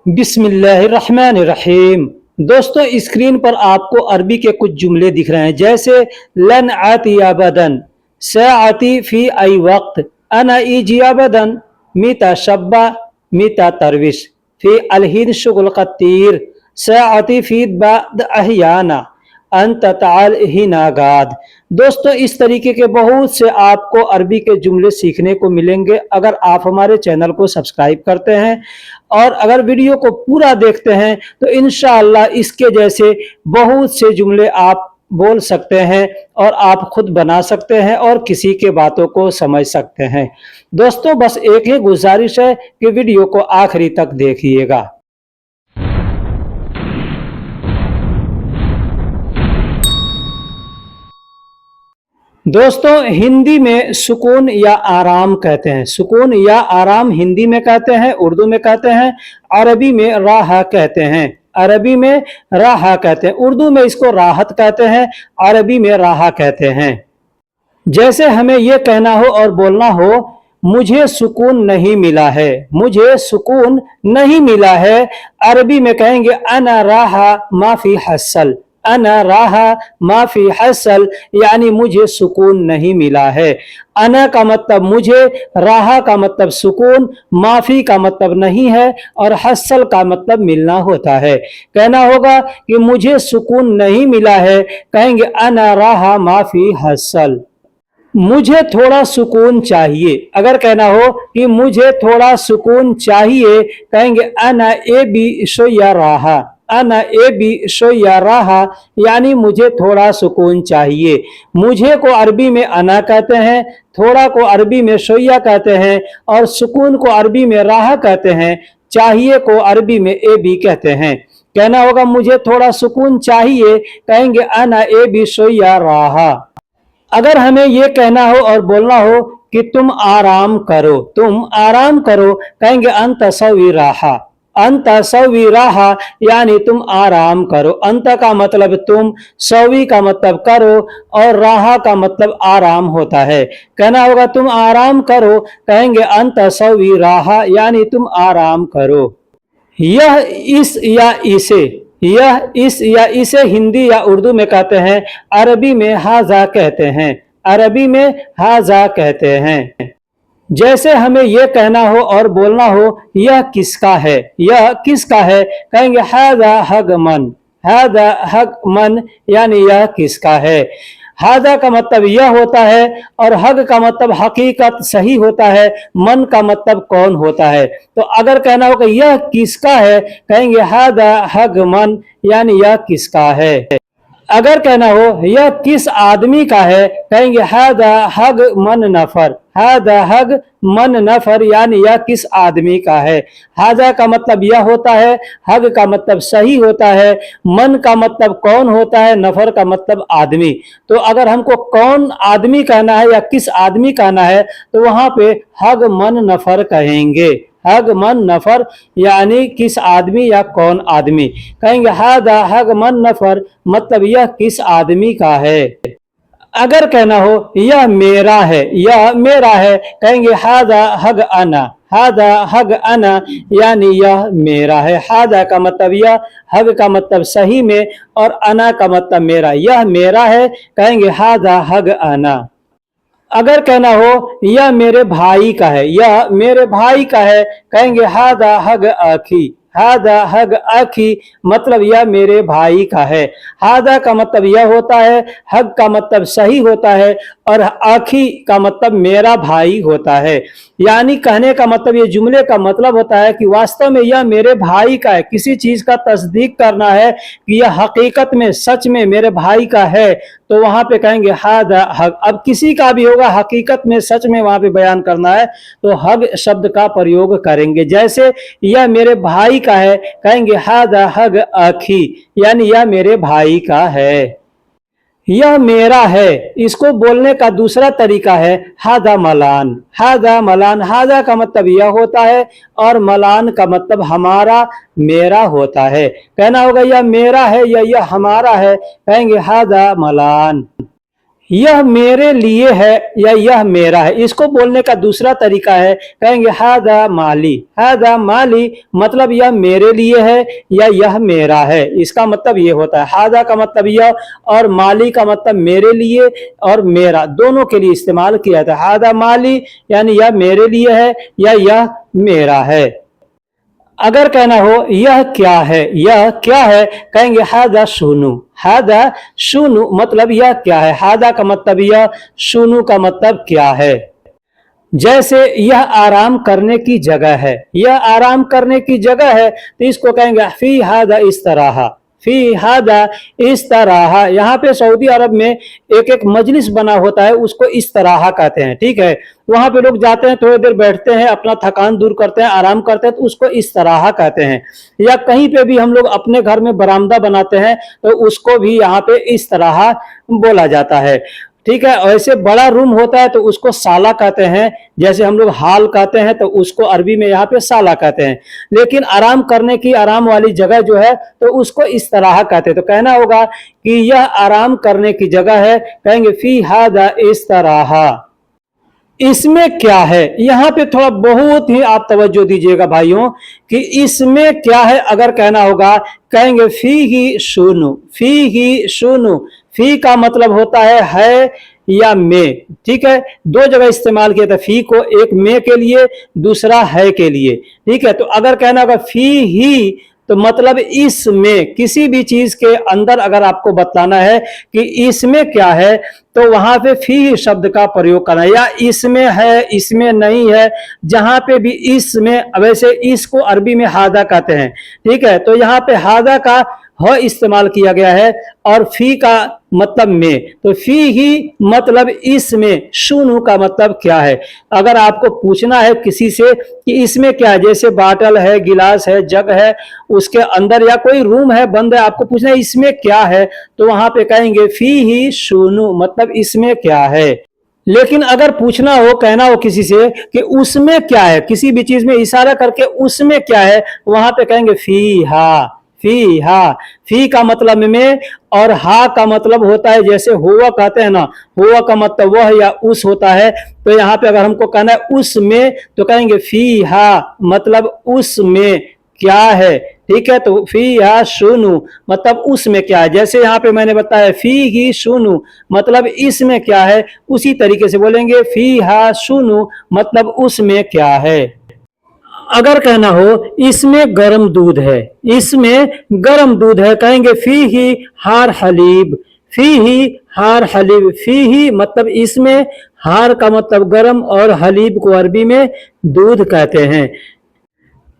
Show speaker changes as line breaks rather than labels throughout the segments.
बिस्मिल्लाहिर्रहमानिर्रहीम। दोस्तों, स्क्रीन पर आपको अरबी के कुछ जुमले दिख रहे हैं, जैसे लन आती अबदन, सआती फी आई वक्त, अना इजी अबदन, मीता शब्बा, मीता तरविश, फी अलहिन शुगल कतीर, सआती फी बाद अहियाना, अंत ताल ही नागाद। दोस्तों, इस तरीके के बहुत से आपको अरबी के जुमले सीखने को मिलेंगे अगर आप हमारे चैनल को सब्सक्राइब करते हैं और अगर वीडियो को पूरा देखते हैं तो इंशाअल्लाह इसके जैसे बहुत से जुमले आप बोल सकते हैं और आप खुद बना सकते हैं और किसी के बातों को समझ सकते हैं। दोस्तों, बस एक ही गुजारिश है कि वीडियो को आखिरी तक देखिएगा। दोस्तों, हिंदी में सुकून या आराम कहते हैं। सुकून या आराम हिंदी में कहते हैं, उर्दू में कहते हैं, अरबी में राह कहते हैं। अरबी में राह कहते हैं, उर्दू में इसको राहत कहते हैं, अरबी में राह कहते हैं। जैसे हमें यह कहना हो और बोलना हो, मुझे सुकून नहीं मिला है, मुझे सुकून नहीं मिला है, अरबी में कहेंगे अना राहा माफी हसल, अना राहा माफी हसल, यानी मुझे सुकून नहीं मिला है। अना का मतलब मुझे, राहा का मतलब सुकून, माफी का मतलब नहीं है और हसल का मतलब मिलना होता है। कहना होगा कि मुझे सुकून नहीं मिला है, कहेंगे अना राहा माफी हसल। मुझे थोड़ा सुकून चाहिए, अगर कहना हो कि मुझे थोड़ा सुकून चाहिए, कहेंगे अना ए बी शोया राहा, अना ए बी शोया राहा, यानी मुझे थोड़ा सुकून चाहिए। मुझे को अरबी में अना कहते हैं, थोड़ा को अरबी में शोया कहते हैं और सुकून को अरबी में राहा कहते हैं, चाहिए को अरबी में ए बी कहते हैं। कहना होगा मुझे थोड़ा सुकून चाहिए, कहेंगे अना ए बी शोया राहा। अगर हमें यह कहना हो और बोलना हो कि तुम आराम करो, तुम आराम करो, कहेंगे अंत सवी राहा, अंत सवी राहा, यानी तुम आराम करो। अंत का मतलब तुम, सवी का मतलब करो और राहा का मतलब आराम होता है। कहना होगा तुम आराम करो, कहेंगे अंत सवी राहा, यानी तुम आराम करो। यह, इस या इसे, यह, इस या इसे हिंदी या उर्दू में कहते हैं, अरबी में हाजा कहते हैं, अरबी में हाजा कहते हैं। जैसे हमें यह कहना हो और बोलना हो यह किसका है, यह किसका है, कहेंगे हाजा हग मन, हाजा हग मन, यानी यह किसका है। हाजा का मतलब यह होता है और हग का मतलब हकीकत, सही होता है। मन का मतलब कौन होता है। तो अगर कहना हो कि यह किसका है, कहेंगे हाजा हग मन, यानी यह किसका है। अगर कहना हो यह किस आदमी का है, कहेंगे हादा हग मन नफर, हादा हग मन नफर, यानी यह किस आदमी का है। हाजा का मतलब यह होता है, हग का मतलब सही होता है, मन का मतलब कौन होता है, नफर का मतलब आदमी। तो अगर हमको कौन आदमी कहना है या किस आदमी कहना है तो वहां पे हग मन नफर कहेंगे, हग मन नफर, यानी किस आदमी या कौन आदमी। कहेंगे हादा हग मन नफर, मतलब यह किस आदमी का है। अगर कहना हो यह मेरा है, यह मेरा है, कहेंगे हादा हग अना, हादा हग अना, यानी यह मेरा है। हादा का मतलब यह, हग का मतलब सही में और अना का मतलब मेरा, यह मेरा है, कहेंगे हादा हग अना। अगर कहना हो यह मेरे भाई का है, यह मेरे भाई का है, कहेंगे हादा हग आखी, हादा हग आखी, मतलब यह मेरे भाई का है। हादा का मतलब यह होता है, हग का मतलब सही होता है और आखी का मतलब मेरा भाई होता है। यानी कहने का मतलब, ये जुमले का मतलब होता है कि वास्तव में यह मेरे भाई का है। किसी चीज का तस्दीक करना है कि यह हकीकत में, सच में मेरे भाई का है, तो वहां पे कहेंगे हादा हग। अब किसी का भी होगा, हकीकत में, सच में वहां पे बयान करना है तो हग शब्द का प्रयोग करेंगे। जैसे यह मेरे भाई का है, कहेंगे हादा हग आखी, यानी यह मेरे भाई का है। यह मेरा है, इसको बोलने का दूसरा तरीका है हादा मलान, हादा मलान। हादा का मतलब यह होता है और मलान का मतलब हमारा, मेरा होता है। कहना होगा यह मेरा है या यह हमारा है, कहेंगे हादा मलान। यह मेरे लिए है या यह मेरा है, इसको बोलने का दूसरा तरीका है, कहेंगे हादा माली। हादा माली मतलब यह मेरे लिए है या यह मेरा है, इसका मतलब ये होता है। हादा का मतलब यह और माली का मतलब मेरे लिए और मेरा, दोनों के लिए इस्तेमाल किया था। हादा माली यानी यह मेरे लिए है या यह मेरा है। अगर कहना हो यह क्या है, यह क्या है, कहेंगे हादा शुनु। हादा शुनु मतलब यह क्या है, हादा का मतलब यह, शुनु का मतलब क्या है। जैसे यह आराम करने की जगह है, यह आराम करने की जगह है तो इसको कहेंगे फी हादा इस तरह। फी हादा इस तरह, यहाँ पे सऊदी अरब में एक एक मजलिस बना होता है, उसको इस तरह कहते हैं, ठीक है। वहां पे लोग जाते हैं, थोड़ी देर बैठते हैं, अपना थकान दूर करते हैं, आराम करते हैं, तो उसको इस तरह कहते हैं। या कहीं पे भी हम लोग अपने घर में बरामदा बनाते हैं तो उसको भी यहाँ पे इस तरह बोला जाता है, ठीक है। ऐसे बड़ा रूम होता है तो उसको साला कहते हैं, जैसे हम लोग हाल कहते हैं तो उसको अरबी में यहाँ पे साला कहते हैं। लेकिन आराम करने की, आराम वाली जगह जो है तो उसको इस तरह कहते हैं। तो कहना होगा कि यह आराम करने की जगह है, कहेंगे फी हादा इस तरह। इसमें क्या है, यहां पे थोड़ा बहुत ही आप तवज्जो दीजिएगा भाइयों कि इसमें क्या है। अगर कहना होगा कहेंगे फी ही शुनु। फी ही शुनु, फी का मतलब होता है या में, ठीक है। दो जगह इस्तेमाल किया था फी को, एक में के लिए, दूसरा है के लिए, ठीक है। तो अगर कहना होगा फी ही तो मतलब इसमें, किसी भी चीज के अंदर अगर आपको बताना है कि इसमें क्या है तो वहां पे फी शब्द का प्रयोग करना है। या इसमें है, इसमें नहीं है, जहां पे भी इसमें, वैसे इसको अरबी में हादा कहते हैं, ठीक है। तो यहाँ पे हादा का ह इस्तेमाल किया गया है और फी का मतलब में, तो फी ही मतलब इसमें, शुनु का मतलब क्या है। अगर आपको पूछना है किसी से कि इसमें क्या है, जैसे बाटल है, गिलास है, जग है, उसके अंदर या कोई रूम है बंद है, आपको पूछना है इसमें क्या है, तो वहां पे कहेंगे फी ही शुनु, मतलब इसमें क्या है। लेकिन अगर पूछना हो, कहना हो किसी से कि उसमें क्या है, किसी भी चीज में इशारा करके उसमें क्या है, वहां पे कहेंगे फी हा। फी हा, फी का मतलब में और हा का मतलब होता है, जैसे हुआ कहते हैं ना, हुआ का मतलब वह या उस होता है। तो यहाँ पे अगर हमको कहना है उसमें तो कहेंगे फी हा, मतलब उसमें क्या है, ठीक है। तो फी हा शुनु मतलब उसमें क्या है, जैसे यहाँ पे मैंने बताया फी ही शुनु मतलब इसमें क्या है, उसी तरीके से बोलेंगे फी हा शुनु मतलब उसमें क्या है। अगर कहना हो इसमें गर्म दूध है, इसमें गर्म दूध है, कहेंगे फी ही हार हलीब। फी ही हार हलीब, फी ही मतलब इसमें, हार का मतलब गर्म और हलीब को अरबी में दूध कहते हैं।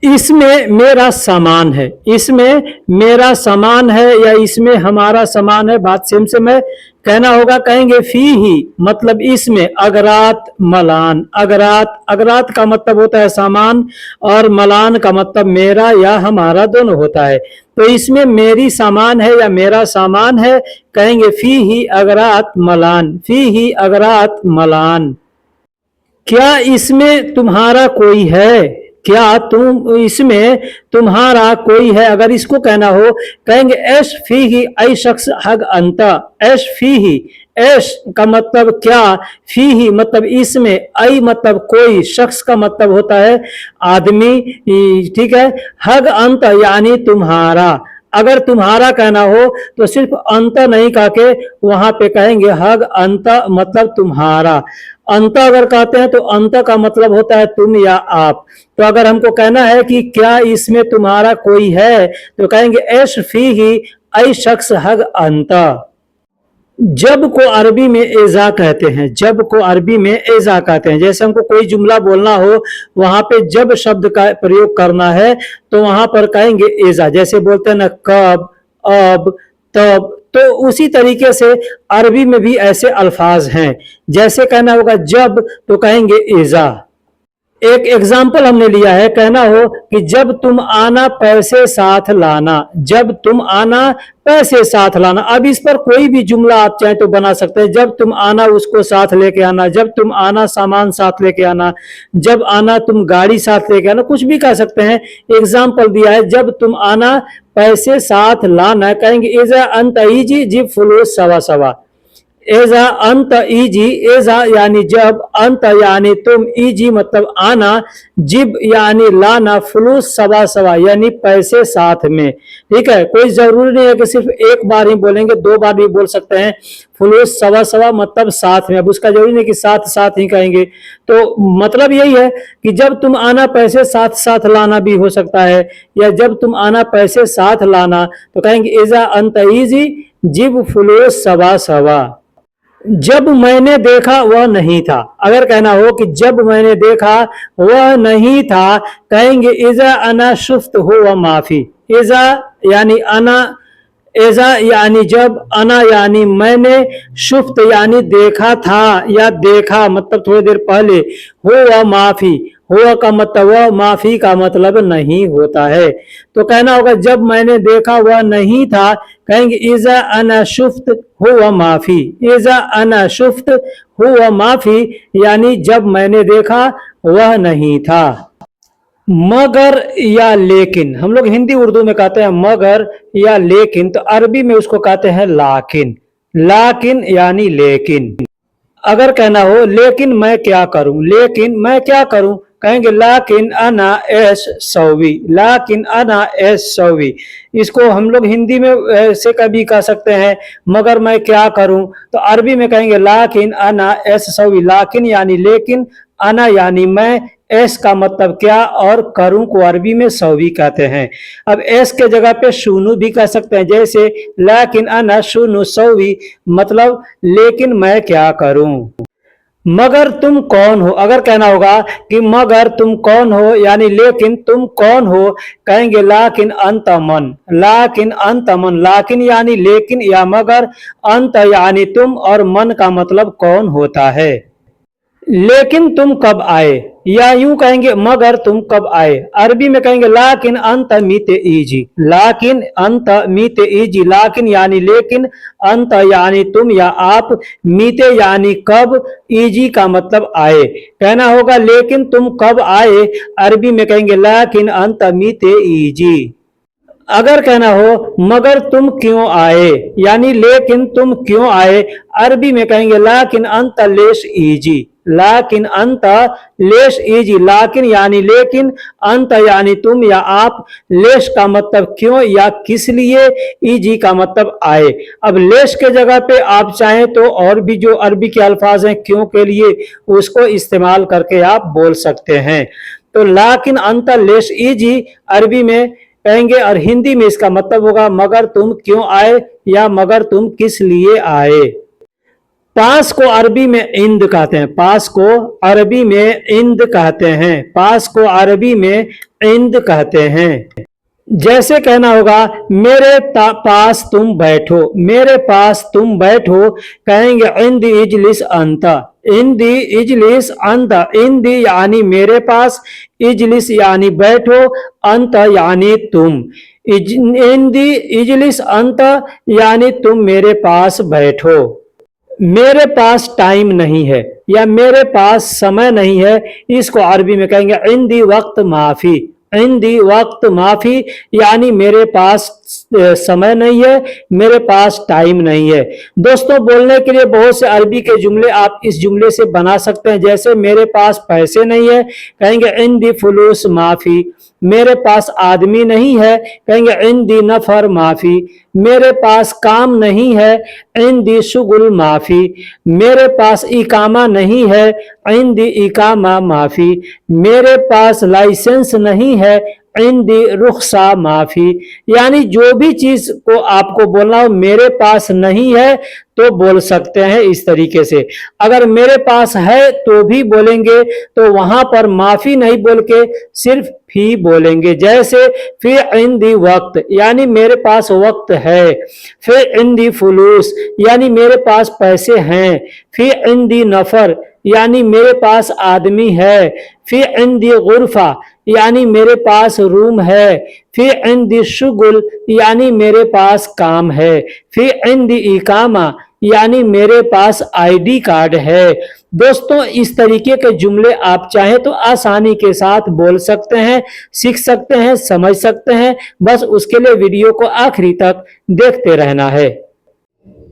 इसमें मेरा सामान है, इसमें मेरा सामान है या इसमें हमारा सामान है, बात सेम सेम है। कहना होगा कहेंगे फी ही मतलब इसमें, अगरात मलान। अगरात, अगरात का मतलब होता है सामान और मलान का मतलब मेरा या हमारा दोनों होता है। तो इसमें मेरी सामान है या मेरा सामान है, कहेंगे फी ही अगरात मलान। फी ही अगरात मलान। क्या इसमें तुम्हारा कोई है, क्या तुम इसमें तुम्हारा कोई है, अगर इसको कहना हो कहेंगे एश फी ही ऐ शख्स हग अंता। एश फी ही, एश का मतलब क्या, फी ही मतलब इसमें, ऐ मतलब कोई, शख्स का मतलब होता है आदमी, ठीक है। हग अंत यानी तुम्हारा। अगर तुम्हारा कहना हो तो सिर्फ अंत नहीं कह के वहां पे कहेंगे हग अंत मतलब तुम्हारा। अंत अगर कहते हैं तो अंत का मतलब होता है तुम या आप। तो अगर हमको कहना है कि क्या इसमें तुम्हारा कोई है तो कहेंगे एश फी ही ऐ शख्स हग अंत। जब को अरबी में एजा कहते हैं, जब को अरबी में एजा कहते हैं। जैसे हमको कोई जुमला बोलना हो, वहां पे जब शब्द का प्रयोग करना है तो वहां पर कहेंगे एजा। जैसे बोलते हैं ना कब, अब, तब, तो उसी तरीके से अरबी में भी ऐसे अल्फाज हैं। जैसे कहना होगा जब तो कहेंगे एजा। एक एग्जाम्पल हमने लिया है, कहना हो कि जब तुम आना पैसे साथ लाना। जब तुम आना पैसे साथ लाना। अब इस पर कोई भी जुमला आप चाहे तो बना सकते हैं। जब तुम आना उसको साथ लेके आना, जब तुम आना सामान साथ लेके आना, जब आना तुम गाड़ी साथ लेके आना, कुछ भी कह सकते हैं। एग्जाम्पल दिया है जब तुम आना पैसे साथ लाना, कहेंगे इजा अंत जी जी फुलूस सवा सवा। एजा अंत ईजी, एजा यानी जब, अंत यानी तुम, ईजी मतलब आना, जिब यानी लाना, फ्लूस सवा सवा यानी पैसे साथ में। ठीक है, कोई जरूरी नहीं है कि सिर्फ एक बार ही बोलेंगे, दो बार भी बोल सकते हैं। फ्लूस सवा सवा मतलब साथ में, अब उसका जरूरी नहीं कि साथ साथ ही कहेंगे। तो मतलब यही है कि जब तुम आना पैसे साथ साथ लाना भी हो सकता है, या जब तुम आना पैसे साथ लाना तो कहेंगे एजा अंत ईजी जिब फ्लूस सवा सवा। जब मैंने देखा वह नहीं था, अगर कहना हो कि जब मैंने देखा वह नहीं था, कहेंगे इजा अना शुफ्त हो व माफी। इजा यानी अना, एजा यानी जब, अना यानी मैंने, शुफ्त यानी देखा था या देखा मतलब थोड़ी देर पहले, हो व माफी, हो का मतलब वह, माफी का मतलब नहीं होता है। तो कहना होगा जब मैंने देखा वह नहीं था, कहेंगे इजा अना शुफ्त हो व माफी। इजा अना शुफ्त हो व माफी यानी जब मैंने देखा वह नहीं था। मगर या लेकिन, हम लोग हिंदी उर्दू में कहते हैं मगर या लेकिन, तो अरबी में उसको कहते हैं लाकिन। लाकिन यानी लेकिन। अगर कहना हो लेकिन मैं क्या करूं, लेकिन मैं क्या करूं, कहेंगे लाकिन अना एस सौवी। लाकिन अना एस सौवी, इसको हम लोग हिंदी में से कभी कह सकते हैं मगर मैं क्या करूं, तो अरबी में कहेंगे लाकिन अना एस सौवी। लाकिन यानी लेकिन, अना यानी मैं, एस का मतलब क्या, और करूं को अरबी में सौवी कहते हैं। अब एस के जगह पे शुनू भी कह सकते हैं, जैसे लाकिन अना शुनू सौवी, मतलब लेकिन मैं क्या करूं। मगर तुम कौन हो, अगर कहना होगा कि मगर तुम कौन हो यानी लेकिन तुम कौन हो, कहेंगे लाकिन अंत मन। लाकिन अंत मन, लाकिन यानी लेकिन या मगर, अंत यानी तुम, और मन का मतलब कौन होता है। लेकिन तुम कब आए, या यूं कहेंगे मगर तुम कब आए, अरबी में कहेंगे लाकिन अंत मीते ईजी। लाकिन अंत मीते ईजी, लाकिन यानी लेकिन, अंत यानी तुम या आप, मीते यानी कब, ईजी का मतलब आए। कहना होगा लेकिन तुम कब आए, अरबी में कहेंगे लाकिन अंत मीते ईजी। अगर कहना हो मगर तुम क्यों आए यानी लेकिन तुम क्यों आए, अरबी में कहेंगे लाकिन अंत लेश ईजी। लाकिन अंत लेश ईजी, लाकिन यानी लेकिन, अंत यानी तुम या आप, लेश का मतलब क्यों या किस लिए, ईजी का मतलब आए। अब लेश के जगह पे आप चाहें तो और भी जो अरबी के अल्फाज हैं क्यों के लिए, उसको इस्तेमाल करके आप बोल सकते हैं। तो लाकिन अंत लेश ईजी अरबी में कहेंगे, और हिंदी में इसका मतलब होगा मगर तुम क्यों आए या मगर तुम किस लिए आए। पास को अरबी में इंद कहते हैं, पास को अरबी में इंद कहते हैं, पास को अरबी में इंद कहते हैं। जैसे कहना होगा मेरे पास तुम बैठो, मेरे पास तुम बैठो, कहेंगे इंद इजलिस अंत। इंदी इजलिस अंत, इंदी यानी मेरे पास, इजलिस यानी बैठो, अंत यानी तुम। इंदी इजलिस अंत यानी तुम मेरे पास बैठो। मेरे पास टाइम नहीं है या मेरे पास समय नहीं है, इसको अरबी में कहेंगे इंदी वक्त माफी। इंदी वक्त माफी यानी मेरे पास समय नहीं है, मेरे पास टाइम नहीं है। दोस्तों बोलने के लिए बहुत से अरबी के जुमले आप इस जुमले से बना सकते हैं, जैसे मेरे पास पैसे नहीं है, कहेंगे इंदी फुलूस माफी। मेरे पास आदमी नहीं है, कहेंगे इंदी नफर माफी। मेरे पास काम नहीं है, इंदी शुगुल माफी। मेरे पास इकामा नहीं है, इंदी इकामा माफी। मेरे पास लाइसेंस नहीं है, इंदी रुखसा माफी। यानी जो भी चीज को आपको बोलना हो मेरे पास नहीं है तो बोल सकते हैं इस तरीके से। अगर मेरे पास है तो भी बोलेंगे, तो वहां पर माफी नहीं बोल के सिर्फ फी बोलेंगे। जैसे फी इंदी वक्त यानी मेरे पास वक्त है, फी इंदी फुलूस यानी मेरे पास पैसे हैं, फी इंदी नफर यानी मेरे पास आदमी है, फी इंदी गुरफा यानी मेरे पास रूम है, फी इंदी शुगुल यानी मेरे पास काम है, फी इंदी इकामा यानी मेरे पास आईडी कार्ड है। दोस्तों इस तरीके के जुमले आप चाहें तो आसानी के साथ बोल सकते हैं, सीख सकते हैं, समझ सकते हैं। बस उसके लिए वीडियो को आखिरी तक देखते रहना है।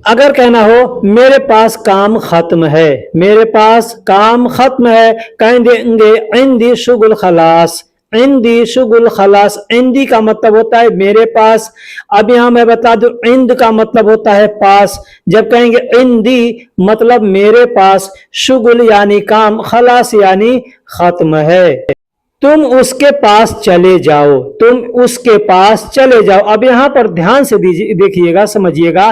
अगर कहना हो मेरे पास काम खत्म है, मेरे पास काम खत्म है, कह देंगे इंदी शुगुल खलास। इंदी शुगुल खलास, इंदी का मतलब होता है मेरे पास। अब यहां मैं बता दूं इंद का मतलब होता है पास। जब कहेंगे इंदी मतलब मेरे पास, शुगुल यानी काम, खलास यानी खत्म है। तुम उसके पास चले जाओ, तुम उसके पास चले जाओ। अब यहां पर ध्यान से देखिएगा, समझिएगा।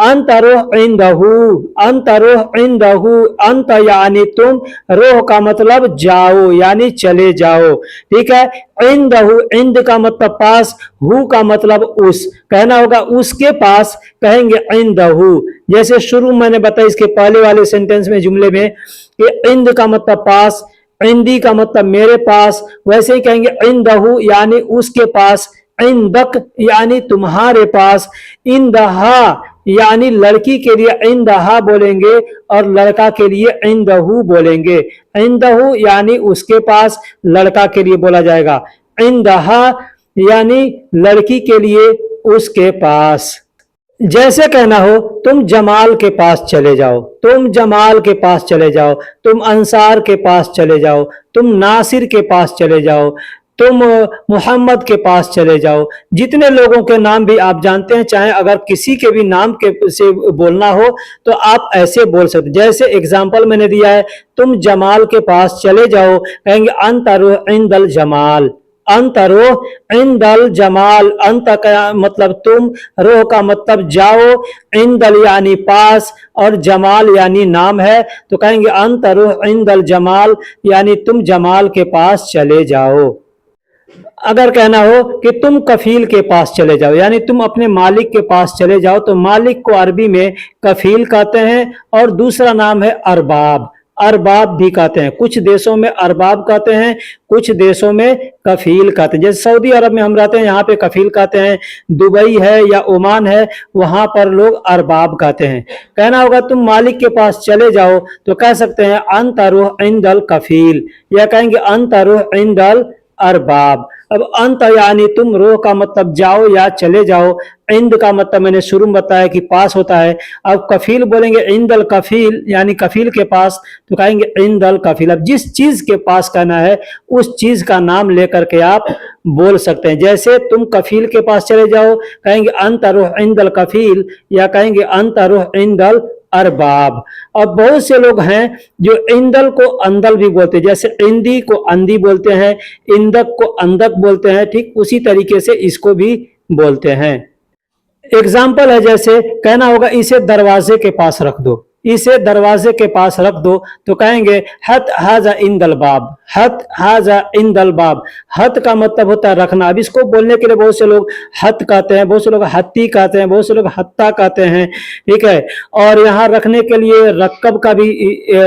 अंतरोह इंदहू, अंतरोह इंदहू, अंत यानी तुम, रोह का मतलब जाओ यानी चले जाओ, ठीक है। इंदहू, इंद का मतलब पास, हु का मतलब उस, कहना होगा उसके पास, कहेंगे इंदहू। जैसे शुरू मैंने बताया इसके पहले वाले सेंटेंस में, जुमले में, कि इंद का मतलब पास, इंदी का मतलब मेरे पास, वैसे ही कहेंगे इंदहू यानी उसके पास, इंदक यानी तुम्हारे पास, इंदहा यानी लड़की के लिए इंदहा बोलेंगे और लड़का के लिए इंदहू बोलेंगे। इंदहू यानी उसके पास, लड़का के लिए बोला जाएगा। इंदहा यानी लड़की के लिए उसके पास। जैसे कहना हो तुम जमाल के पास चले जाओ, तुम जमाल के पास चले जाओ, तुम अंसार के पास चले जाओ, तुम नासिर के पास चले जाओ, तुम मोहम्मद के पास चले जाओ। जितने लोगों के नाम भी आप जानते हैं, चाहे अगर किसी के भी नाम के से बोलना हो तो आप ऐसे बोल सकते। जैसे एग्जाम्पल मैंने दिया है, तुम जमाल के पास चले जाओ, कहेंगे अंतरुह इंदल जमाल, अंतरोह इंदल जमाल। अंत का मतलब तुम, रोह का मतलब जाओ, इंदल यानी पास और जमाल यानी नाम है, तो कहेंगे अंतरोह इंदल जमाल यानी तुम जमाल के पास चले जाओ। अगर कहना हो कि तुम कफील के पास चले जाओ, यानी तुम अपने मालिक के पास चले जाओ, तो मालिक को अरबी में कफील कहते हैं और दूसरा नाम है अरबाब। अरबाब भी कहते हैं, कुछ देशों में अरबाब कहते हैं, कुछ देशों में कफील कहते हैं। जैसे सऊदी अरब में हम रहते हैं, यहाँ पे कफील कहते हैं। दुबई है या ओमान है, वहां पर लोग अरबाब कहते हैं। कहना होगा तुम मालिक के पास चले जाओ, तो कह सकते हैं अंतरुह इंदल कफील, या कहेंगे अंतरुह इंदल अरबाब। अब अंत यानी तुम, रोह का मतलब जाओ या चले जाओ, इंद का मतलब मैंने शुरू में बताया कि पास होता है। अब कफील बोलेंगे इंदल कफील यानी कफील के पास, तो कहेंगे इंदल कफील। अब जिस चीज के पास कहना है उस चीज का नाम लेकर के आप बोल सकते हैं। जैसे तुम कफील के पास चले जाओ, कहेंगे अंतरुह इंदल कफील, या कहेंगे अंतरुह इंदल अरबाब। और बहुत से लोग हैं जो इंदल को अंदल भी बोलते हैं, जैसे इंदी को अंदी बोलते हैं, इंदक को अंदक बोलते हैं, ठीक उसी तरीके से इसको भी बोलते हैं। एग्जाम्पल है, जैसे कहना होगा इसे दरवाजे के पास रख दो, इसे दरवाजे के पास रख दो, तो कहेंगे हत हाजा इंदल बाब, हत हाजा इंदल बाब। हत का मतलब होता है रखना। अब इसको बोलने के लिए बहुत से लोग हत कहते हैं, बहुत से लोग हत्ती कहते हैं, बहुत से लोग हत्ता कहते हैं, ठीक है। और यहाँ रखने के लिए रक्कब का भी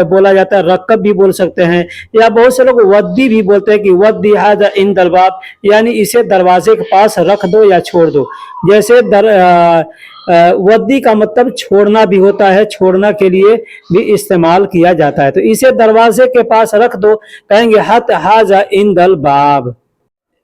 बोला जाता है, रक्कब भी बोल सकते हैं, या बहुत से लोग वद्दी भी बोलते हैं कि वद्दी हाजा इंदल बाब, यानी इसे दरवाजे के पास रख दो या छोड़ दो। जैसे वद्दी का मतलब छोड़ना भी होता है, छोड़ना के लिए भी इस्तेमाल किया जाता है। तो इसे दरवाजे के पास रख दो, कहेंगे हत हाजा इंदल बाब।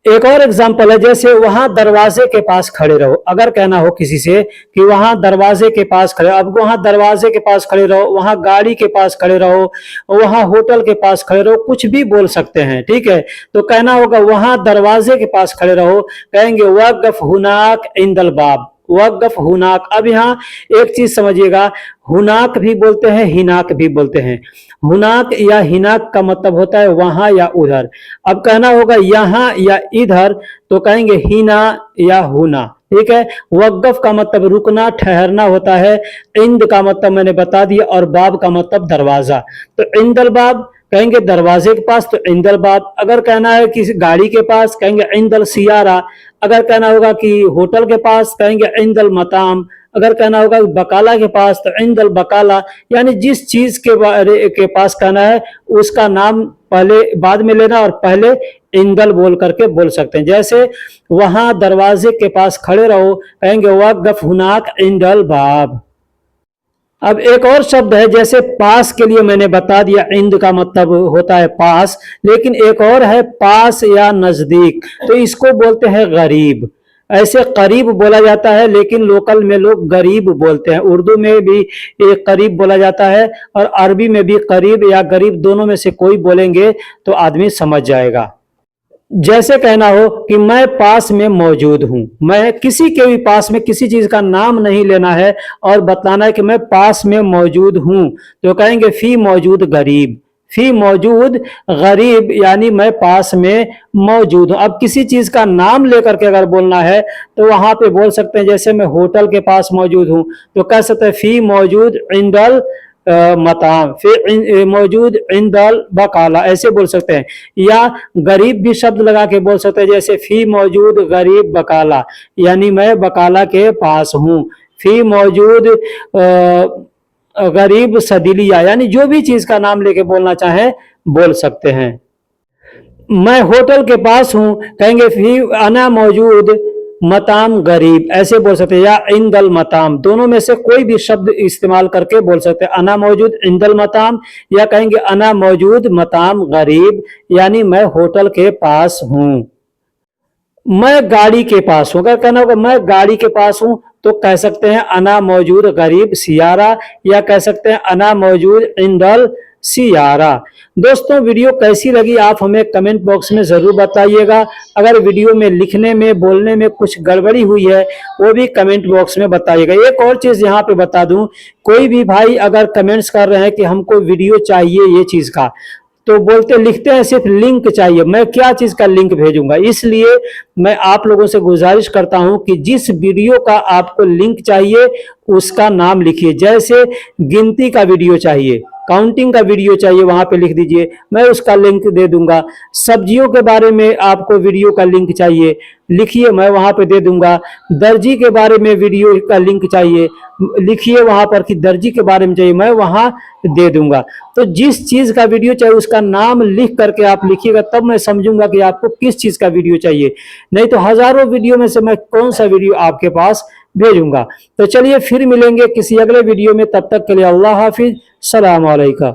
एक और एग्जाम्पल है, जैसे वहां दरवाजे के पास खड़े रहो। अगर कहना हो किसी से कि वहां दरवाजे के पास खड़े, अब वहां दरवाजे के पास खड़े रहो, वहां गाड़ी के पास खड़े रहो, वहां होटल के पास खड़े रहो, कुछ भी बोल सकते हैं, ठीक है। तो कहना होगा वहां दरवाजे के पास खड़े रहो, कहेंगे वक़्फ़ हुनाक इंदल बाब, वक़्फ़ हुनाक। अब यहाँ एक चीज समझिएगा, हुनाक भी बोलते हैं, हिनाक भी बोलते हैं। हुनाक या हिनाक का मतलब होता है वहां या उधर। अब कहना होगा यहाँ या इधर, तो कहेंगे हिना या हुना, ठीक है। वक़्फ़ का मतलब रुकना, ठहरना होता है। इंद का मतलब मैंने बता दिया, और बाब का मतलब दरवाजा। तो इंदल बाब कहेंगे दरवाजे के पास, तो इंदल बाब। अगर कहना है किसी गाड़ी के पास, कहेंगे इंदल सियारा। अगर कहना होगा कि होटल के पास, कहेंगे इंदल मताम। अगर कहना होगा बकाला के पास, तो इंदल बकाला। यानी जिस चीज के बारे के पास कहना है उसका नाम पहले बाद में लेना और पहले इंदल बोल करके बोल सकते हैं। जैसे वहां दरवाजे के पास खड़े रहो, कहेंगे वक़्फ़ हुनाक इंदल बाब। अब एक और शब्द है, जैसे पास के लिए मैंने बता दिया इंद का मतलब होता है पास, लेकिन एक और है पास या नजदीक, तो इसको बोलते हैं गरीब। ऐसे करीब बोला जाता है, लेकिन लोकल में लोग गरीब बोलते हैं। उर्दू में भी एक करीब बोला जाता है और अरबी में भी करीब या गरीब, दोनों में से कोई बोलेंगे तो आदमी समझ जाएगा। जैसे कहना हो कि मैं पास में मौजूद हूं, मैं किसी के भी पास में, किसी चीज का नाम नहीं लेना है और बताना है कि मैं पास में मौजूद हूं, तो कहेंगे फी मौजूद गरीब। फी मौजूद गरीब यानी मैं पास में मौजूद हूं। अब किसी चीज का नाम लेकर के अगर बोलना है तो वहां पे बोल सकते हैं, जैसे मैं होटल के पास मौजूद हूं तो कह सकते हैं फी मौजूद इंदल मताम, फिर मौजूद इंदल बकाला, ऐसे बोल सकते हैं। या गरीब भी शब्द लगा के बोल सकते हैं, जैसे फी मौजूद गरीब बकाला, यानी मैं बकाला के पास हूं। फी मौजूद गरीब सदिलिया, यानी जो भी चीज का नाम लेके बोलना चाहे बोल सकते हैं। मैं होटल के पास हूं, कहेंगे फी अना मौजूद मताम गरीब, ऐसे बोल सकते हैं। या इंदल मताम, दोनों में से कोई भी शब्द इस्तेमाल करके बोल सकते हैं। अना मौजूद इंदल मताम, या कहेंगे अना मौजूद मताम गरीब, यानी मैं होटल के पास हूं। मैं गाड़ी के पास हूं, अगर कहना होगा मैं गाड़ी के पास हूं तो कह सकते हैं अना मौजूद गरीब सियारा, या कह सकते हैं अना मौजूद इंदल सियारा। दोस्तों, वीडियो कैसी लगी आप हमें कमेंट बॉक्स में जरूर बताइएगा। अगर वीडियो में लिखने में, बोलने में कुछ गड़बड़ी हुई है वो भी कमेंट बॉक्स में बताइएगा। एक और चीज यहाँ पे बता दूं, कोई भी भाई अगर कमेंट्स कर रहे हैं कि हमको वीडियो चाहिए ये चीज का, तो बोलते लिखते हैं सिर्फ लिंक चाहिए, मैं क्या चीज का लिंक भेजूंगा। इसलिए मैं आप लोगों से गुजारिश करता हूं कि जिस वीडियो का आपको लिंक चाहिए उसका नाम लिखिए। जैसे गिनती का वीडियो चाहिए, काउंटिंग का वीडियो चाहिए, वहां पे लिख दीजिए, मैं उसका लिंक दे दूंगा। सब्जियों के बारे में आपको वीडियो का लिंक चाहिए, लिखिए, मैं वहां पे दे दूंगा। दर्जी के बारे में वीडियो का लिंक चाहिए, लिखिए वहां पर कि दर्जी के बारे में चाहिए, मैं वहां दे दूंगा। तो जिस चीज का वीडियो चाहिए उसका नाम लिख करके आप लिखिएगा, तब मैं समझूंगा कि आपको किस चीज का वीडियो चाहिए। नहीं तो हजारों वीडियो में से मैं कौन सा वीडियो आपके पास भेजूंगा। तो चलिए फिर मिलेंगे किसी अगले वीडियो में, तब तक के लिए अल्लाह हाफिज, सलाम अलैकुम।